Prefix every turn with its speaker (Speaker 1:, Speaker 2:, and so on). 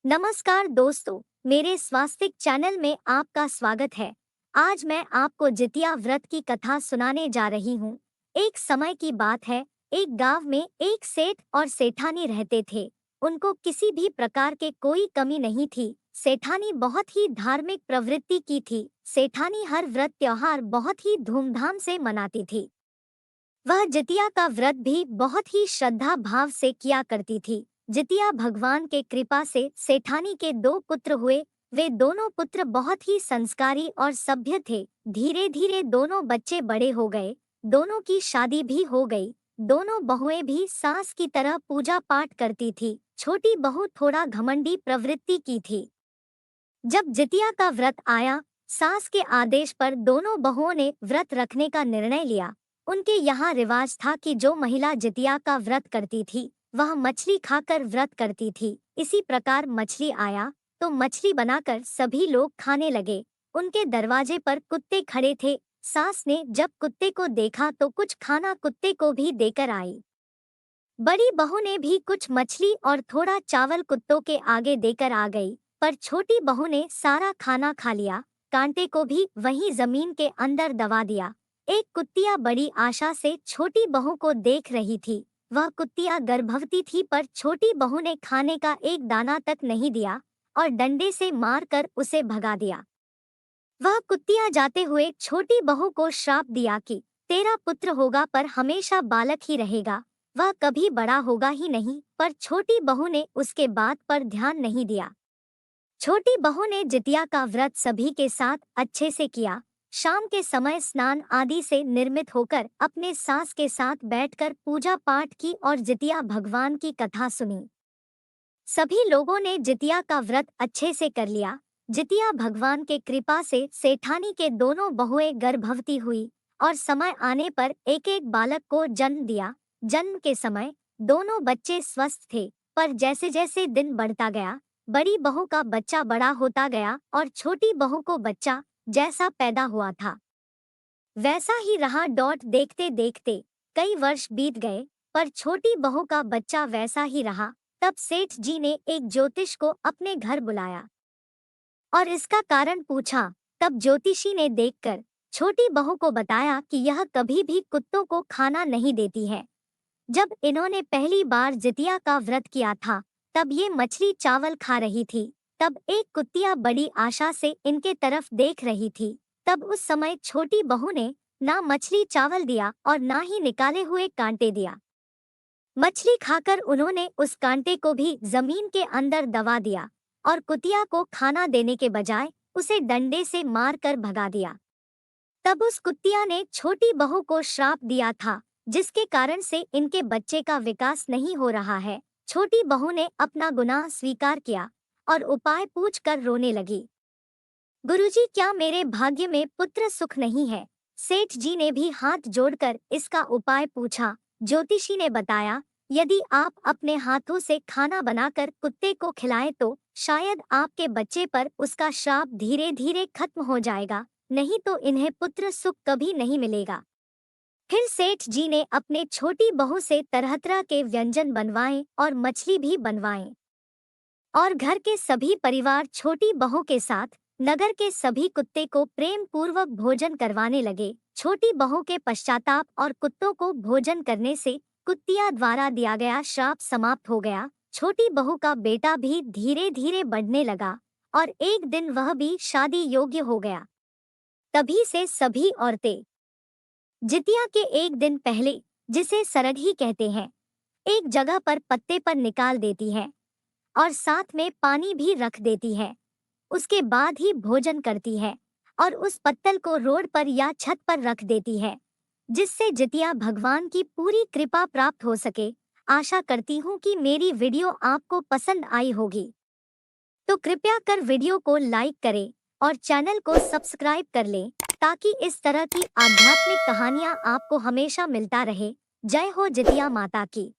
Speaker 1: नमस्कार दोस्तों, मेरे स्वास्तिक चैनल में आपका स्वागत है। आज मैं आपको जितिया व्रत की कथा सुनाने जा रही हूँ। एक समय की बात है, एक गांव में एक सेठ और सेठानी रहते थे। उनको किसी भी प्रकार के कोई कमी नहीं थी। सेठानी बहुत ही धार्मिक प्रवृत्ति की थी। सेठानी हर व्रत त्योहार बहुत ही धूमधाम से मनाती थी। वह जितिया का व्रत भी बहुत ही श्रद्धा भाव से किया करती थी। जितिया भगवान के कृपा से सेठानी के दो पुत्र हुए। वे दोनों पुत्र बहुत ही संस्कारी और सभ्य थे। धीरे धीरे दोनों बच्चे बड़े हो गए। दोनों की शादी भी हो गई। दोनों बहुएं भी सास की तरह पूजा पाठ करती थी। छोटी बहू थोड़ा घमंडी प्रवृत्ति की थी। जब जितिया का व्रत आया, सास के आदेश पर दोनों बहुओं ने व्रत रखने का निर्णय लिया। उनके यहाँ रिवाज था कि जो महिला जितिया का व्रत करती थी, वह मछली खाकर व्रत करती थी। इसी प्रकार मछली आया तो मछली बनाकर सभी लोग खाने लगे। उनके दरवाजे पर कुत्ते खड़े थे। सास ने जब कुत्ते को देखा तो कुछ खाना कुत्ते को भी देकर आई। बड़ी बहू ने भी कुछ मछली और थोड़ा चावल कुत्तों के आगे देकर आ गई, पर छोटी बहू ने सारा खाना खा लिया। कांटे को भी वहीं जमीन के अंदर दबा दिया। एक कुत्तिया बड़ी आशा से छोटी बहू को देख रही थी। वह कुत्तिया गर्भवती थी, पर छोटी बहू ने खाने का एक दाना तक नहीं दिया और डंडे से मारकर उसे भगा दिया। वह कुत्तिया जाते हुए छोटी बहू को श्राप दिया कि तेरा पुत्र होगा पर हमेशा बालक ही रहेगा, वह कभी बड़ा होगा ही नहीं। पर छोटी बहू ने उसके बात पर ध्यान नहीं दिया। छोटी बहू ने जितिया का व्रत सभी के साथ अच्छे से किया। शाम के समय स्नान आदि से निर्मित होकर अपने सास के साथ बैठकर पूजा पाठ की और जितिया भगवान की कथा सुनी। सभी लोगों ने जितिया का व्रत अच्छे से कर लिया। जितिया भगवान के कृपा से सेठानी के दोनों बहुएं गर्भवती हुई और समय आने पर एक एक बालक को जन्म दिया। जन्म के समय दोनों बच्चे स्वस्थ थे, पर जैसे जैसे दिन बढ़ता गया, बड़ी बहू का बच्चा बड़ा होता गया और छोटी बहू को बच्चा जैसा पैदा हुआ था वैसा ही रहा। डॉट देखते देखते कई वर्ष बीत गए, पर छोटी बहू का बच्चा वैसा ही रहा। तब सेठ जी ने एक ज्योतिष को अपने घर बुलाया और इसका कारण पूछा। तब ज्योतिषी ने देखकर छोटी बहू को बताया कि यह कभी भी कुत्तों को खाना नहीं देती है। जब इन्होंने पहली बार जितिया का व्रत किया था, तब ये मछली चावल खा रही थी। तब एक कुत्तिया बड़ी आशा से इनके तरफ देख रही थी। तब उस समय छोटी बहू ने ना मछली चावल दिया और ना ही निकाले हुए कांटे दिया। मछली खाकर उन्होंने उस कांटे को भी जमीन के अंदर दबा दिया और कुतिया को खाना देने के बजाय उसे डंडे से मारकर भगा दिया। तब उस कुतिया ने छोटी बहू को श्राप दिया था, जिसके कारण से इनके बच्चे का विकास नहीं हो रहा है। छोटी बहू ने अपना गुनाह स्वीकार किया और उपाय पूछकर रोने लगी। गुरुजी, क्या मेरे भाग्य में पुत्र सुख नहीं है? सेठ जी ने भी हाथ जोड़कर इसका उपाय पूछा। ज्योतिषी ने बताया, यदि आप अपने हाथों से खाना बनाकर कुत्ते को खिलाएं तो शायद आपके बच्चे पर उसका श्राप धीरे धीरे खत्म हो जाएगा, नहीं तो इन्हें पुत्र सुख कभी नहीं मिलेगा। फिर सेठ जी ने अपने छोटी बहू से तरह तरह के व्यंजन बनवाए और मछली भी बनवाए और घर के सभी परिवार छोटी बहू के साथ नगर के सभी कुत्ते को प्रेम पूर्वक भोजन करवाने लगे। छोटी बहू के पश्चाताप और कुत्तों को भोजन करने से कुत्तिया द्वारा दिया गया श्राप समाप्त हो गया। छोटी बहू का बेटा भी धीरे धीरे बढ़ने लगा और एक दिन वह भी शादी योग्य हो गया। तभी से सभी औरतें जितिया के एक दिन पहले, जिसे सरगी कहते हैं, एक जगह पर पत्ते पर निकाल देती है और साथ में पानी भी रख देती है। उसके बाद ही भोजन करती है और उस पत्तल को रोड पर या छत पर रख देती है, जिससे जितिया भगवान की पूरी कृपा प्राप्त हो सके। आशा करती हूँ कि मेरी वीडियो आपको पसंद आई होगी, तो कृपया कर वीडियो को लाइक करें और चैनल को सब्सक्राइब कर लें, ताकि इस तरह की आध्यात्मिक कहानियाँ आपको हमेशा मिलता रहे। जय हो जितिया माता की।